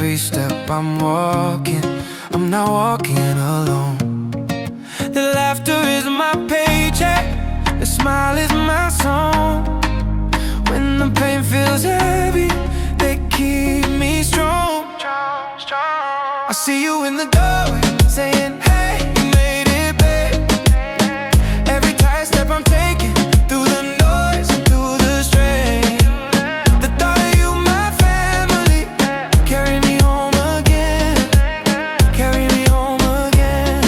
every step I'm walking, I'm not walking alone. The laughter is my paycheck, the smile is my song. When the pain feels heavy, they keep me strong. I see you in the doorway, saying, hey, you made it, babe. Every tight step I'm taking, through the noise and through the strain. The thought of you, my family, carry me home again. Carry me home again.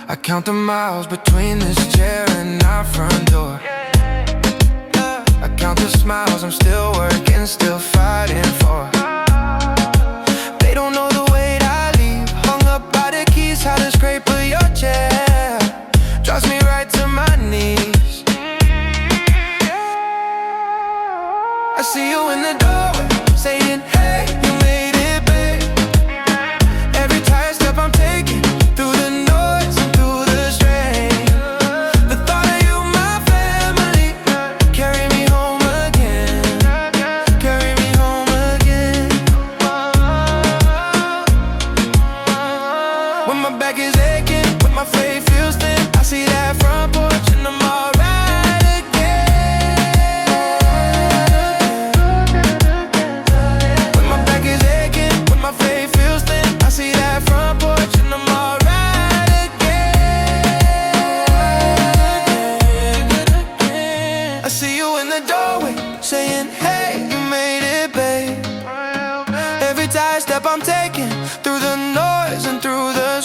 I count the miles between this chair and our front door. I count the smiles I'm still working, still fighting for. They don't know the weight I leave, hung up by the keys, how the scrape of your chair drives me right to my knees. I see you in the doorway, saying, hey, you made it, babe. Every tight step I'm taking, through the noise and through the strain. The thought of you, my family, carry me home again. Carry me home again. When my back is aching, when my faith feels thin, I see that front porch and I'm alright again. When my back is aching, when my faith feels thin, I see that front porch and I'm alright again. I see you in the doorway, saying, hey, you made it, babe. Every tight step I'm taking, through the noise and through the